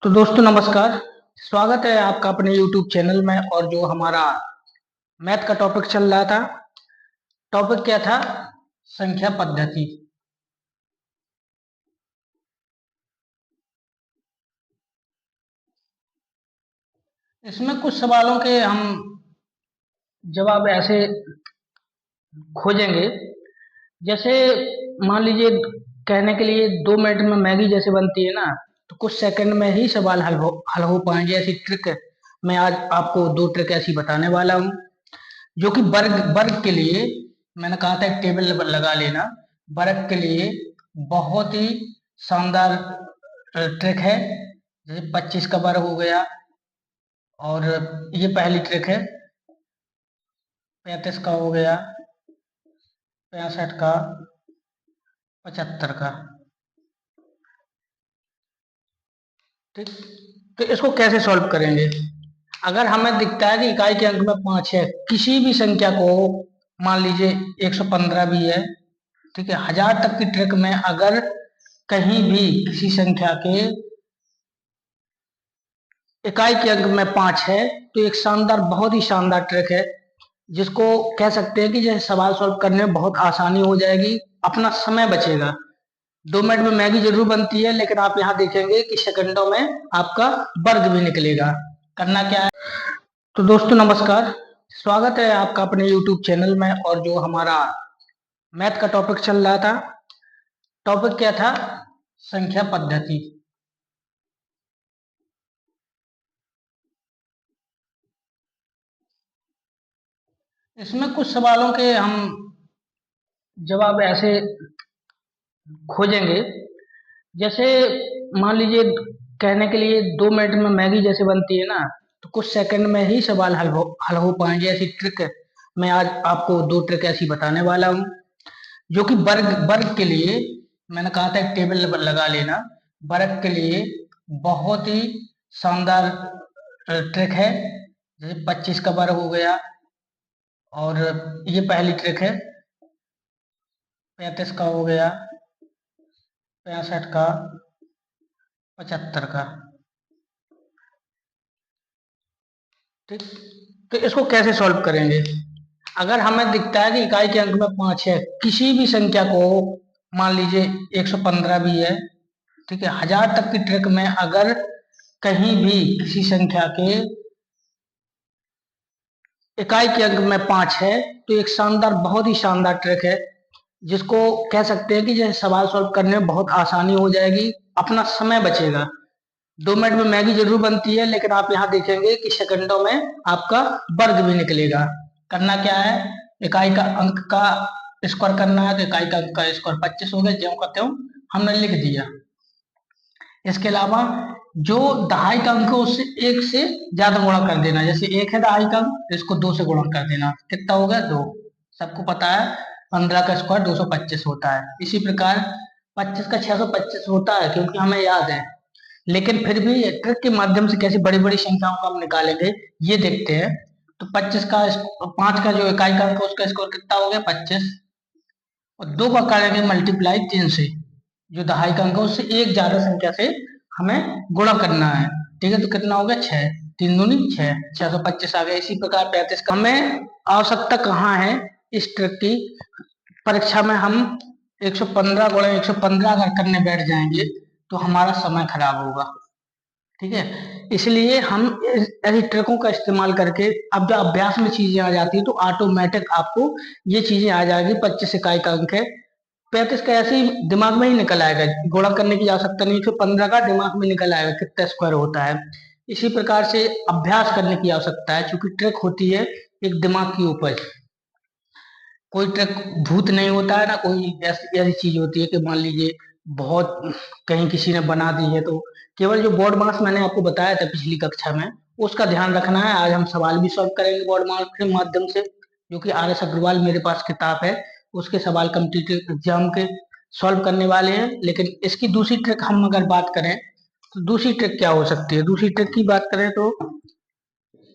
तो दोस्तों नमस्कार। स्वागत है आपका अपने YouTube चैनल में। और जो हमारा मैथ का टॉपिक चल रहा था, टॉपिक क्या था? संख्या पद्धति। इसमें कुछ सवालों के हम जवाब ऐसे खोजेंगे, जैसे मान लीजिए कहने के लिए 2 मिनट में मैगी जैसे बनती है ना, तो कुछ सेकंड में ही सवाल हल हो पाएंगे। ऐसी ट्रिक मैं आज आपको 2 ट्रिक ऐसी बताने वाला हूँ, जो कि वर्ग वर्ग के लिए मैंने कहा था एक टेबल लगा लेना। वर्ग के लिए बहुत ही शानदार ट्रिक है। जैसे 25 का वर्ग हो गया, और ये पहली ट्रिक है। 35 का हो गया, 65 का, 75 का। ठीक, तो इसको कैसे सॉल्व करेंगे? अगर हमें दिखता है कि इकाई के अंक में 5 है, किसी भी संख्या को, मान लीजिए 115 भी है, ठीक है, 1000 तक की ट्रिक में अगर कहीं भी किसी संख्या के इकाई के अंक में 5 है, तो एक शानदार, बहुत ही शानदार ट्रिक है, जिसको कह सकते हैं कि जैसे सवाल सॉल्व करने में बहुत आसानी हो जाएगी, अपना समय बचेगा। 2 मिनट में मैगी जरूर बनती है, लेकिन आप यहाँ देखेंगे कि सेकंडों में आपका वर्ग भी निकलेगा। करना क्या है? तो दोस्तों नमस्कार। स्वागत है आपका अपने YouTube चैनल में। और जो हमारा मैथ का टॉपिक चल रहा था, टॉपिक क्या था? संख्या पद्धति। इसमें कुछ सवालों के हम जवाब ऐसे खोजेंगे, जैसे मान लीजिए कहने के लिए 2 मिनट में मैगी जैसे बनती है ना, तो कुछ सेकंड में ही सवाल हल हो पाएंगे। ऐसी ट्रिक मैं आज आपको 2 ट्रिक ऐसी बताने वाला हूँ, जो कि वर्ग वर्ग के लिए मैंने कहा था एक टेबल लगा लेना। वर्ग के लिए बहुत ही शानदार ट्रिक है। जैसे 25 का वर्ग हो गया, और ये पहली ट्रिक है। 35 का हो गया, 65 का, 75 का। ठीक, तो इसको कैसे सॉल्व करेंगे? अगर हमें दिखता है कि इकाई के अंक में 5 है, किसी भी संख्या को, मान लीजिए 115 भी है, ठीक है, 1000 तक की ट्रिक में अगर कहीं भी किसी संख्या के इकाई के अंक में 5 है, तो एक शानदार, बहुत ही शानदार ट्रिक है, जिसको कह सकते हैं कि जैसे सवाल सॉल्व करने में बहुत आसानी हो जाएगी, अपना समय बचेगा। 2 मिनट में मैगी जरूर बनती है, लेकिन आप यहाँ देखेंगे कि सेकंडों में आपका वर्ग भी निकलेगा। करना क्या है? इकाई का अंक का स्क्वायर करना है, तो इकाई का अंक का स्क्वायर 25 हो गया, ज्यों का त्यों हमने लिख दिया। इसके अलावा जो दहाई का अंक है, उससे 1 से ज्यादा गुणा कर देना। जैसे 1 है दहाई का अंक, तो इसको 2 से गुणा कर देना। कितना हो गया? 2। सबको पता है 15 का स्क्वायर 225 होता है। इसी प्रकार 25 का 625 होता है, क्योंकि हमें याद है। लेकिन फिर भी ट्रिक के माध्यम से कैसे बड़ी बड़ी संख्याओं को हम निकालेंगे, ये देखते हैं। तो 25 का 5 का जो इकाई का अंक है, उसका स्क्वायर कितना हो गया? 25। और 2 का करेंगे मल्टीप्लाई 3 से। जो दहाई का अंक है, उससे एक ज्यादा संख्या से हमें गुणा करना है। ठीक है, तो कितना हो गया? 6। 3 दूनी 6, 625 आ गया। इसी प्रकार 35 का। हमें आवश्यकता कहाँ है इस ट्रिक की? परीक्षा में हम 115 गुणा 115 अगर करने बैठ जाएंगे, तो हमारा समय खराब होगा। ठीक है, इसलिए हम ऐसी ट्रिकों का इस्तेमाल करके, अब जब अभ्यास में चीजें आ जाती है, तो ऑटोमेटिक आपको ये चीजें आ जाएगी। 25 इकाई का अंक है, 35 का ऐसे ही दिमाग में ही निकल आएगा, गुणा करने की आवश्यकता नहीं। 115 का दिमाग में निकल आएगा कितना स्क्वायर होता है। इसी प्रकार से अभ्यास करने की आवश्यकता है, क्योंकि ट्रिक होती है एक दिमाग की उपज। कोई ट्रिक भूत नहीं होता है ना, कोई ऐसी ऐसी चीज होती है कि मान लीजिए बहुत कहीं किसी ने बना दी है, तो केवल जो बोर्ड मार्क्स मैंने आपको बताया था पिछली कक्षा में, उसका ध्यान रखना है। आज हम सवाल भी सॉल्व करेंगे बोर्ड मार्क्स के माध्यम से, जो कि RS अग्रवाल मेरे पास किताब है, उसके सवाल कम्पिटिटिव एग्जाम के सॉल्व करने वाले हैं। लेकिन इसकी दूसरी ट्रिक हम अगर बात करें, तो दूसरी ट्रिक क्या हो सकती है? दूसरी ट्रिक की बात करें तो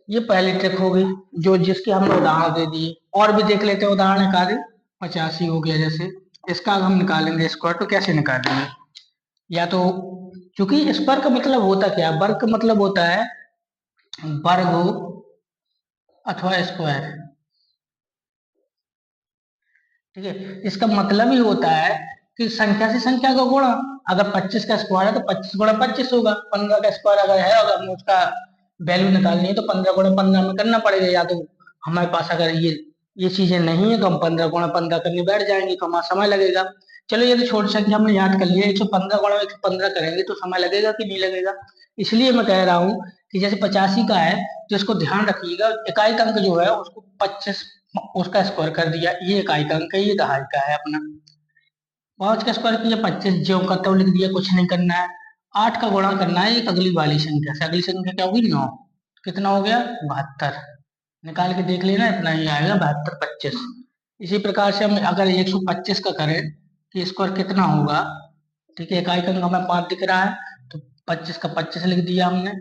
ये पहली ट्रिक होगी, जो जिसके हमने उदाहरण दे दिए। और भी देख लेते हैं उदाहरण एक आगे। 85 हो गया, जैसे इसका अगर हम निकालेंगे स्क्वायर, तो कैसे निकालेंगे? या तो क्योंकि स्क्वायर का मतलब होता क्या है, वर्ग का मतलब होता है वर्ग अथवा स्क्वायर। ठीक है, इसका मतलब ही होता है कि संख्या से संख्या का गुणा। अगर 25 का स्क्वायर है तो 25 गुणा 25 होगा। 15 का स्क्वायर अगर है, अगर हमें उसका वैल्यू निकालनी है तो 15 गुणा 15 में करना पड़ेगा। या तो हमारे पास अगर ये चीजें नहीं है तो हम 15 गुणा 15 करने बैठ जाएंगे तो हमारा समय लगेगा। चलो ये तो छोटी संख्या हमने याद कर लिया, 115 गुणा 115 करेंगे तो समय लगेगा कि नहीं लगेगा। इसलिए मैं कह रहा हूँ कि जैसे 85 का है तो इसको ध्यान रखिएगा, इकाई अंक जो है उसको 25 उसका स्क्वायर कर दिया, ये इकाई का अंक है, ये दहाई का है अपना। 5 का स्क्वायर किया 25, ज्यों का त्यों लिख दिया, कुछ नहीं करना है। 8 का गुणा करना है एक अगली वाली संख्या से, अगली संख्या क्या होगी 9। कितना हो गया 72। निकाल के देख लेना, इतना ही आएगा 72 25। इसी प्रकार से हम अगर 125 का करें कि स्क्वायर कितना होगा। ठीक है, इकाई का अंक हमें 5 दिख रहा है तो 25 का 25 लिख दिया हमने।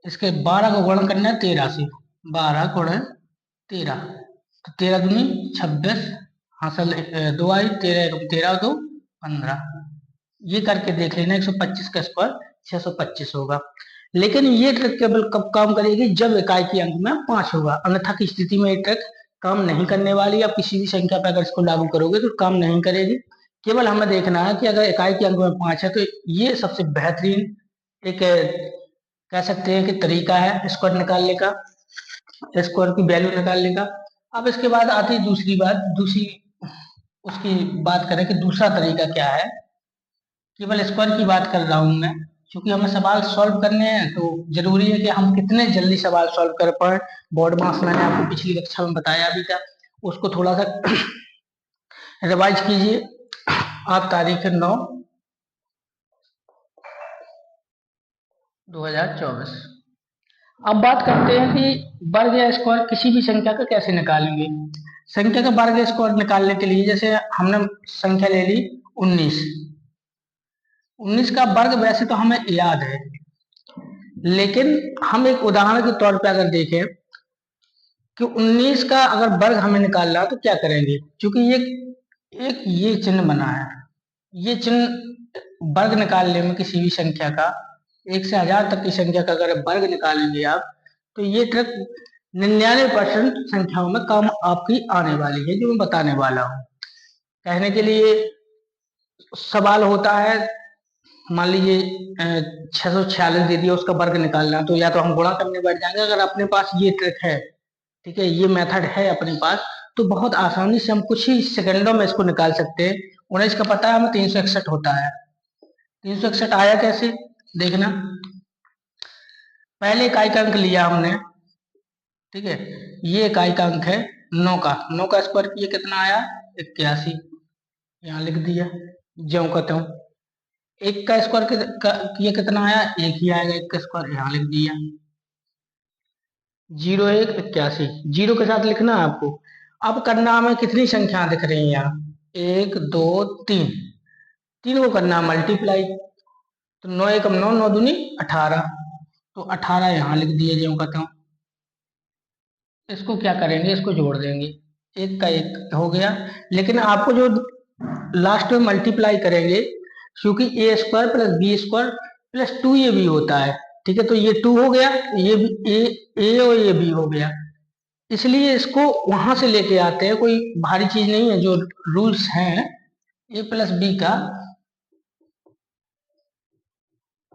इसके 12 का गुणा करना है 13 से, 12 गुणे 13 तो 13 दूनी 26, हासिल 2 आई, 13 13 2 15। ये करके देख लेना, 125 का स्क्वायर 625 होगा। लेकिन ये ट्रिक केवल कब काम करेगी, जब इकाई के अंक में 5 होगा, अन्यथा की स्थिति में ये ट्रिक काम नहीं करने वाली। आप किसी भी संख्या पर अगर इसको लागू करोगे तो काम नहीं करेगी। केवल हमें देखना है कि अगर इकाई के अंक में 5 है तो ये सबसे बेहतरीन एक कह सकते हैं कि तरीका है स्क्वायर निकालने का, स्क्वायर की वैल्यू निकालने का। अब इसके बाद आती है दूसरी बात, दूसरी उसकी बात करें कि दूसरा तरीका क्या है। केवल स्क्वायर की बात कर रहा हूं मैं, क्योंकि हमें सवाल सॉल्व करने हैं तो जरूरी है कि हम कितने जल्दी सवाल सॉल्व कर पाए। बोर्ड मार्क्स मैंने आपको पिछली कक्षा में बताया भी था, उसको थोड़ा सा रिवाइज कीजिए। आज तारीख है 9/2024। अब बात करते हैं कि वर्ग या स्क्वायर किसी भी संख्या का कैसे निकालेंगे। संख्या का वर्ग या स्क्वायर निकालने के लिए जैसे हमने संख्या ले ली 19। 19 का वर्ग वैसे तो हमें याद है, लेकिन हम एक उदाहरण के तौर पे अगर देखें कि 19 का अगर वर्ग हमें निकालना है तो क्या करेंगे। क्योंकि ये चिन्ह बना है, ये चिन्ह वर्ग निकालने में किसी भी संख्या का, 1 से 1000 तक की संख्या का अगर वर्ग निकालेंगे आप, तो ये ट्रिक 99% संख्याओं में काम आपकी आने वाली है, जो मैं बताने वाला हूँ। कहने के लिए सवाल होता है, मान लीजिए 646 दे दिया, उसका वर्ग निकालना, तो या तो हम गुणा करने बैठ जाएंगे। अगर अपने पास ये ट्रिक है, ठीक है, ये मेथड है अपने पास, तो बहुत आसानी से हम कुछ ही सेकंडों में इसको निकाल सकते हैं। 19 का पता है हमें 361 होता है। 361 आया कैसे, देखना। पहले इकाई का अंक लिया हमने, ठीक है, ये इकाई का अंक है 9 का, 9 का स्क्वायर किया कितना आया 81, यहाँ लिख दिया ज्यों का त्यों। 1 का स्क्वायर किया कितना आया, 1 ही आएगा, 1 का स्क्वायर यहाँ लिख दिया। 0 1 81, 0 के साथ लिखना है आपको। अब करना हमें कितनी संख्या दिख रही है यहाँ, 1 2 3, तीन को करना मल्टीप्लाई। तो 9 1 9, 9 दूनी 18, तो 18 यहाँ लिख दिए ज्यों का त्यों। इसको क्या करेंगे, इसको जोड़ देंगे, एक का एक हो गया। लेकिन आपको जो लास्ट में मल्टीप्लाई करेंगे, क्योंकि A square plus B square plus 2ab होता है, ठीक है, तो ये 2 हो गया, ये भी ए और ये बी हो गया। इसलिए इसको वहां से लेके आते हैं, कोई भारी चीज नहीं है। जो रूल्स हैं ए प्लस बी का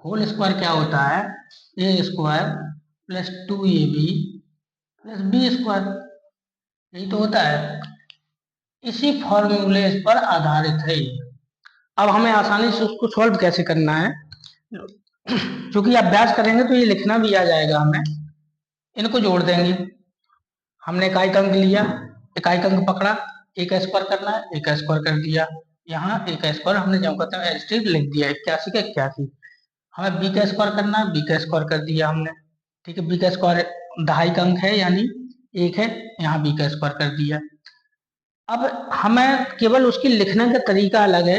होल स्क्वायर क्या होता है, A square plus 2ab plus B square, यही तो होता है। इसी फॉर्मूले पर आधारित है ये। अब हमें आसानी से उसको सॉल्व कैसे करना है, क्योंकि अभ्यास करेंगे तो ये लिखना भी आ जाएगा हमें। इनको जोड़ देंगे, हमने इकाई अंक लिया, इकाई अंक पकड़ा, एक स्क्वायर करना है, एक स्क्वायर कर दिया। यहाँ एक स्क्वायर हमने जो कहते हैं एस्ट्रीक लिख दिया, 81 का 81। हमें बी का स्क्वायर करना है, बी का स्क्वायर कर दिया हमने, ठीक है, बी का स्क्वायर दहाई का अंक है यानी 1 है, यहाँ बी का स्क्वायर कर दिया। अब हमें केवल उसकी लिखने का तरीका अलग है।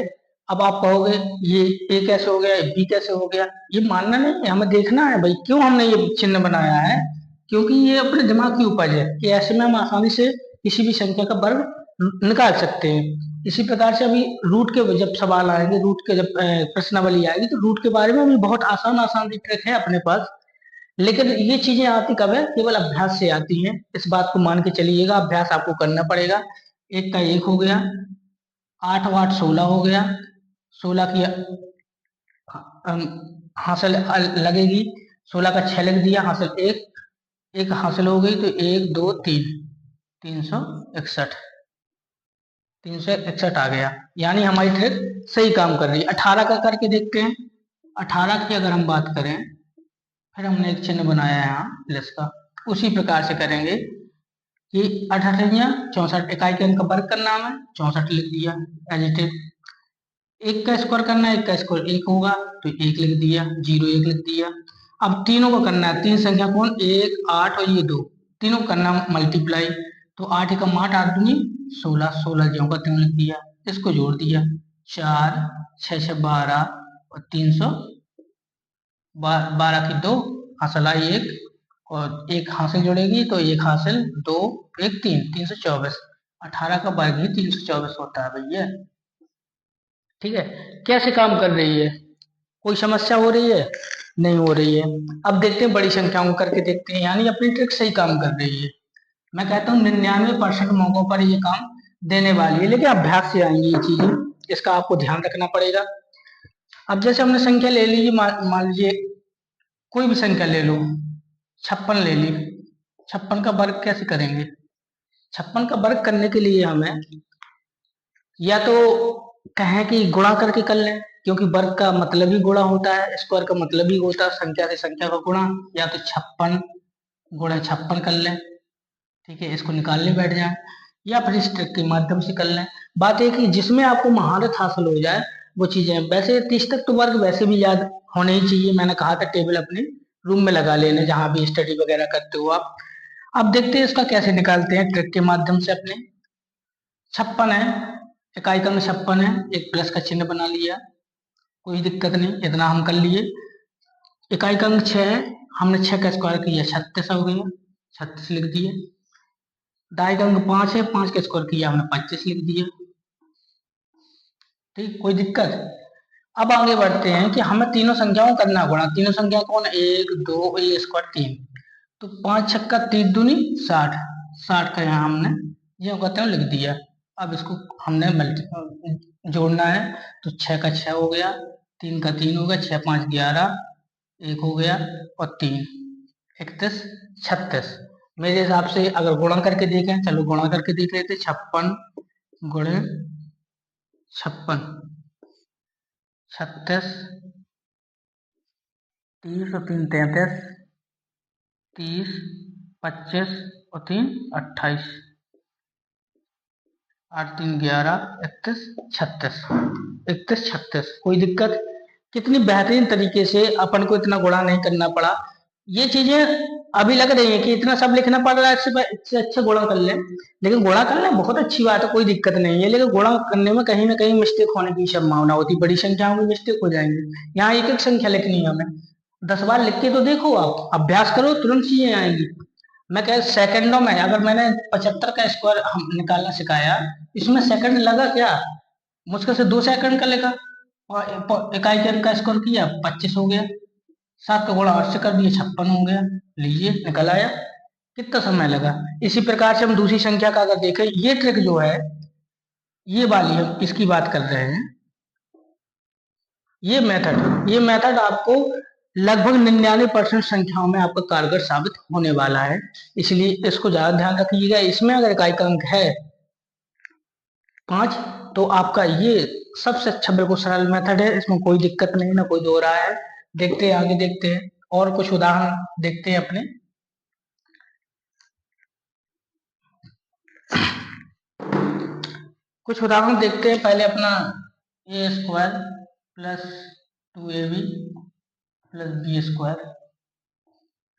अब आप कहोगे ये ए कैसे हो गया, बी कैसे हो गया, ये मानना नहीं है, हमें देखना है भाई क्यों हमने ये चिन्ह बनाया है। क्योंकि ये अपने दिमाग की उपज है कि ऐसे में हम आसानी से किसी भी संख्या का वर्ग निकाल सकते हैं। इसी प्रकार से अभी रूट के जब सवाल आएंगे, रूट के जब प्रश्नावली आएगी, तो रूट के बारे में अभी बहुत आसान आसान ट्रिक है अपने पास। लेकिन ये चीजें आती कब है? केवल अभ्यास से आती हैं। इस बात को मान के चलिएगा, अभ्यास आपको करना पड़ेगा। एक का एक हो गया, 8 और 8 16 हो गया, 16 की हासिल लगेगी, 16 का 6 लिख दिया, हासिल एक, एक हासिल हो गई, तो 1 2 3, 361, 361 आ गया। यानी हमारी ट्रिक सही काम कर रही है। 18 का करके देखते हैं। 18 की अगर हम बात करें, फिर हमने एक चिन्ह बनाया है यहाँ प्लस का, उसी प्रकार से करेंगे कि 68 64, इकाई के अंक का वर्ग करना है, 64 लिख दिया एज इट इज। एक का स्क्वायर करना है, एक का स्क्वायर एक होगा, तो एक लिख दिया, 0 1 लिख दिया। अब तीनों को करना है, तीन संख्या कौन, 1 8 और ये 2, तीनों को करना मल्टीप्लाई। तो 8 एकम 8, 8 दूनी 16, 16 ज्यों का त्यों लिख दिया। इसको जोड़ दिया, 4 6 6 12 और 312 की 2, हासिल आई 1 और एक हासिल जुड़ेगी, तो एक हासिल 2 1 3, 324। 18 का वर्ग ही 324 होता है भैया। ठीक है, कैसे काम कर रही है? कोई समस्या हो रही है? नहीं हो रही है। अब देखते हैं बड़ी संख्याओं को करके देखते हैं, यानी अपनी ट्रिक सही काम कर रही है। मैं कहता हूँ 99% मौकों पर ये काम देने वाली है, लेकिन अभ्यास से आएंगी ये चीजें, इसका आपको ध्यान रखना पड़ेगा। अब जैसे हमने संख्या ले लीजिए, मान लीजिए कोई भी संख्या ले लो, 56 ले ली। 56 का वर्ग कैसे करेंगे? 56 का वर्ग करने के लिए हमें या तो कहें कि गुणा करके कर लें, क्योंकि वर्ग का मतलब ही गुणा होता है, स्क्वायर का मतलब ही होता है संख्या से संख्या का गुणा। या तो 56 गुणा 56 कर लें, ठीक है, इसको निकालने बैठ जाए, या फिर इस ट्रिक के माध्यम से कर लें। बात है कि जिसमें आपको महारत हासिल हो जाए वो चीजें। वैसे 30 तक तो वर्ग वैसे भी याद होने ही चाहिए, मैंने कहा था टेबल अपने रूम में लगा लेने जहां भी स्टडी वगैरह करते हो आप। अब देखते हैं इसका कैसे निकालते हैं ट्रिक के माध्यम से अपने। 56 है, इकाई का अंक 56 है, एक प्लस का चिन्ह बना लिया, कोई दिक्कत नहीं, इतना हम कर लिए। इकाई का अंक 6 है, हमने 6 का स्क्वायर किया, 36 हो गया, 36 लिख दिए। दाई का अंक 5 है, 5 का स्क्वायर किया हमने, 25 लिख दिया। ठीक, कोई दिक्कत? अब आगे बढ़ते हैं कि हमें तीनों संख्याओं करना गुणा। तीनों संख्या कौन, 1 2 ये स्क्वायर 3, तो 5 छक्का 3 दूनी 60, 60 का यहाँ हमने जो कहते हैं लिख दिया। अब इसको हमने जोड़ना है, तो 6 का 6 हो गया, 3 का 3 हो गया, 6 5 11, एक हो गया और 3 31 36। मेरे हिसाब से अगर गुणा करके देखें, चलो गुणा करके देख लेते। 56 गुणे 56, 36, 30 और 3 33, 30 25 और 3 28, 8 3 11 31 36, 31 36। कोई दिक्कत? कितनी बेहतरीन तरीके से अपन को इतना गुणा नहीं करना पड़ा। ये चीजें अभी लग रही है कि इतना सब लिखना पड़ रहा है, इससे अच्छा गुणा कर लें। लेकिन गुणा करना बहुत अच्छी बात है, कोई दिक्कत नहीं है, लेकिन गुणा करने में कहीं ना कहीं मिस्टेक होने की संभावना होती है, बड़ी संख्याओं में मिस्टेक हो जाएंगी। यहाँ एक एक संख्या लिखनी है हमें, 10 बार लिख के तो देखो, आप अभ्यास करो, तुरंत चीजें आएंगी। मैं कह सेकंडों में, अगर मैंने 75 का स्क्वायर निकालना सिखाया, इसमें सेकंड लगा क्या? मुश्किल से 2 सेकंड का लगा, और इकाई के अंक का स्क्वायर किया, 25 हो गया, 7 का गुणा 8 से कर दिया, 56 हो गया। लीजिए निकल आया, कितना समय लगा। इसी प्रकार से हम दूसरी संख्या का अगर देखें, ये ट्रिक जो है, ये वाली हम इसकी बात कर रहे हैं, ये मेथड आपको लगभग 99% संख्याओं में आपका कारगर साबित होने वाला है, इसलिए इसको ज्यादा ध्यान रखिएगा। इसमें अगर इकाई का अंक है 5, तो आपका ये सबसे अच्छा बिल्कुल सरल मेथड है, इसमें कोई दिक्कत नहीं, ना कोई दो राय है। देखते हैं आगे, देखते हैं और कुछ उदाहरण देखते हैं अपने। कुछ उदाहरण देखते हैं पहले अपना। A square plus 2ab plus B square,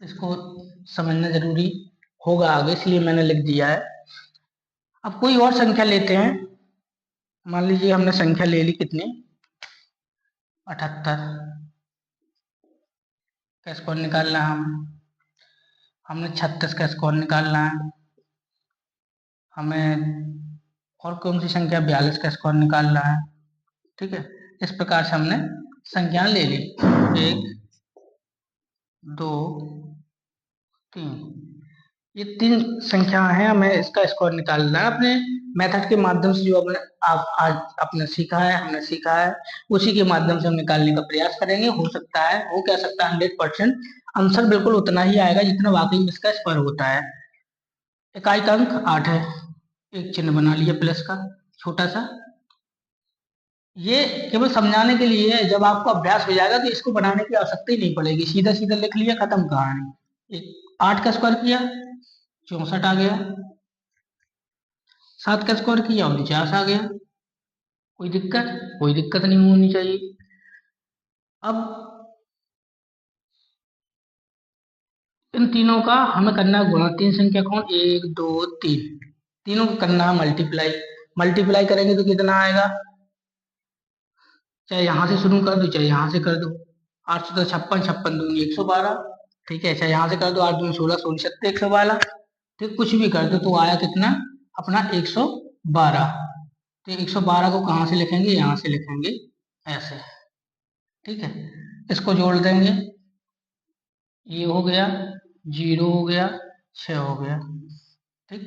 इसको समझना जरूरी होगा आगे, इसलिए मैंने लिख दिया है। अब कोई और संख्या लेते हैं, मान लीजिए हमने संख्या ले ली कितनी, 78 का स्क्वायर निकालना है हमने 36 का स्क्वायर निकालना है हमें, और कौन सी संख्या 42 का स्क्वायर निकाल रहा है। ठीक है, इस प्रकार से हमने संख्या ले ली, 1 2 3, ये 3 संख्या है, हमें इसका स्क्वायर निकालना है। अपने मेथड के माध्यम से जो अपने आप आज आपने सीखा है, हमने सीखा है, उसी के माध्यम से हम निकालने का प्रयास करेंगे। हो सकता है, हो क्या सकता है, 100% आंसर बिल्कुल उतना ही आएगा जितना वाकई में इसका स्क्वायर होता है। इकाई का अंक 8 है, एक चिन्ह बना लिया प्लस का छोटा सा। ये केवल समझाने के लिए है, जब आपको अभ्यास हो जाएगा तो इसको बनाने की आवश्यकता ही नहीं पड़ेगी, सीधा सीधा लिख लिया, खत्म कहानी। 8 का स्क्वायर किया 64 आ गया, 7 का स्क्वायर किया 49 आ गया। कोई दिक्कत? कोई दिक्कत नहीं होनी चाहिए। अब इन तीनों का हमें करना है गुणा। 3 संख्या कौन, 1 2 3, तीनों को करना है मल्टीप्लाई। मल्टीप्लाई करेंगे तो कितना आएगा, चाहे यहां से शुरू कर दो चाहे यहां से कर दो। 8 तो 56, 56 दूनी 112। ठीक है, चाहे यहां से कर दो, 8 दूनी 16, 16 सत्ते 112। ठीक, कुछ भी कर दो तो आया कितना अपना 112। तो 112 को कहां से लिखेंगे, यहां से लिखेंगे ऐसे। ठीक है, इसको जोड़ देंगे, ये हो गया 0 हो गया 6 हो गया। ठीक,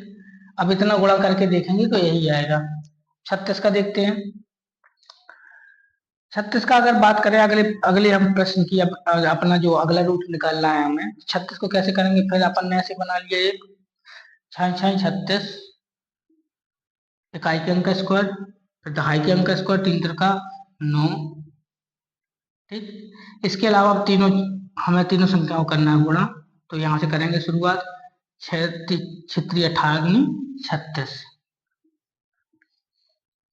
अब इतना गुणा करके देखेंगे तो यही आएगा। 36 का देखते हैं। 36 का अगर बात करें, अगले अगले हम प्रश्न की अपना जो अगला रूट निकालना है हमें, 36 को कैसे करेंगे, फिर अपन ने ऐसे बना लिया, एक 6 36 इकाई के अंक का स्क्वायर, फिर दहाई के अंक का स्क्वायर, 3 त्रिका 9। ठीक, इसके अलावा अब तीनों हमें तीनों संख्याओं को करना है गुणा। तो यहाँ से करेंगे शुरुआत, 6 6 18 36,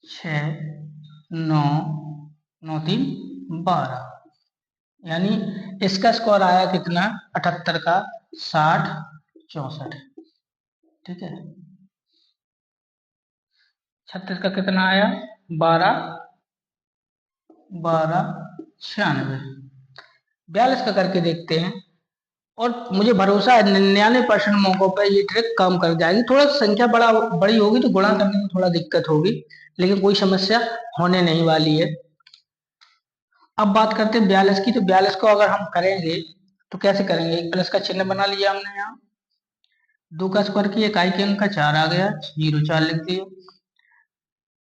6 9 9 3 12, यानी इसका स्कोर आया कितना, 78 का 60 64। ठीक है, 36 का कितना आया, 12 12 96। 42 का करके देखते हैं, और मुझे भरोसा है 99% मौकों पर ये ट्रिक काम कर जाएगी। थोड़ा संख्या बड़ी होगी तो गुणा करने में थोड़ा दिक्कत होगी, लेकिन कोई समस्या होने नहीं वाली है। अब बात करते हैं 42 की। तो 42 को अगर हम करेंगे तो कैसे करेंगे, एक प्लस का चिन्ह बना लिया हमने, यहाँ 2 का स्क्वायर किया, इकाई के अंक का 4 आ गया, 0 4 लिख दिए।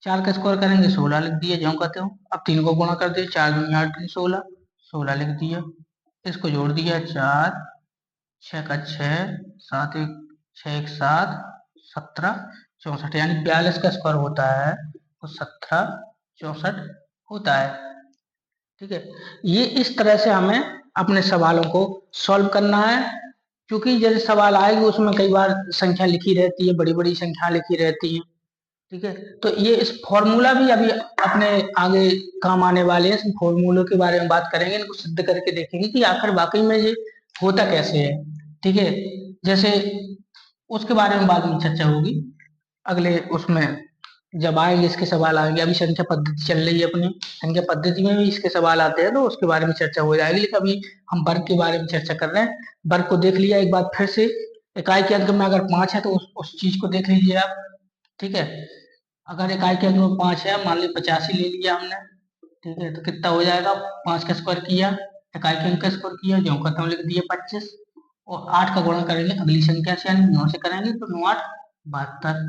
4 का स्क्वायर करेंगे 16 लिख दिया, ज्यों कहते हो। अब 3 को गुणा कर दिया, 4 दूनी 8 16, 16 लिख दिया। इसको जोड़ दिया, 4 6 का 6 7 1 6 1 7 17 64, यानी 42 का स्क्वायर होता है तो 17 64 होता है। ठीक है, ये इस तरह से हमें अपने सवालों को सॉल्व करना है, क्योंकि जैसे सवाल आएगी उसमें कई बार संख्या लिखी रहती है, बड़ी बड़ी संख्या लिखी रहती है। ठीक है, तो ये इस फॉर्मूला भी अभी अपने आगे काम आने वाले हैं। इस फॉर्मूलों के बारे में बात करेंगे, इनको सिद्ध करके देखेंगे कि आखिर वाकई में ये होता कैसे है। ठीक है, जैसे उसके बारे में बाद में चर्चा होगी, अगले उसमें जब आएंगे इसके सवाल आएंगे। अभी संख्या पद्धति चल रही है अपनी, संख्या पद्धति में भी इसके सवाल आते हैं तो उसके बारे में चर्चा हो जाएगी, लेकिन अभी हम वर्ग के बारे में चर्चा कर रहे हैं। वर्ग को देख लिया एक बार फिर से, इकाई के अंक में अगर 5 है तो उस चीज को देख लीजिए आप। ठीक है, अगर इकाई के अंक में 5 है, मान लीजिए 85 ले लिया हमने। ठीक है, तो कितना हो जाएगा, 5 का स्क्वायर किया, इकाई के अंक का स्क्वायर किया, जो खत्म लिख दिया 25, और 8 का गुणा करेंगे अगली संख्या से, यानी 9 से करेंगे तो 9 8 72।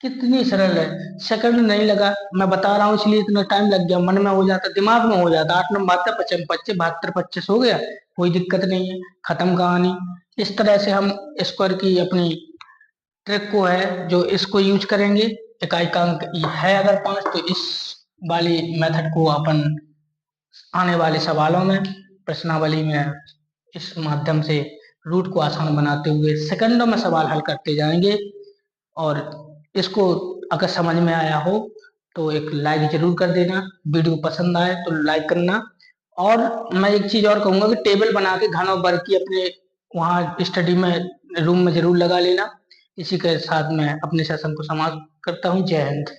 कितनी सरल है, सेकंड नहीं लगा, मैं बता रहा हूँ इसलिए इतना टाइम लग गया, मन में हो जाता, दिमाग में हो जाता, 8 9 72 25 25 72 25 हो गया, कोई दिक्कत नहीं है, खत्म कहानी। इस तरह से हम स्क्वायर की अपनी ट्रिक को है जो इसको यूज करेंगे। इकाई का अंक है अगर 5 तो इस वाली मेथड को अपन आने वाले सवालों में, प्रश्नावली में इस माध्यम से रूट को आसान बनाते हुए सेकंडों में सवाल हल करते जाएंगे। और इसको अगर समझ में आया हो तो एक लाइक जरूर कर देना, वीडियो पसंद आए तो लाइक करना। और मैं एक चीज और कहूंगा कि टेबल बना के घन और वर्ग की अपने वहाँ स्टडी में रूम में जरूर लगा लेना। इसी के साथ मैं अपने सेशन को समाप्त करता हूँ। जय हिंद।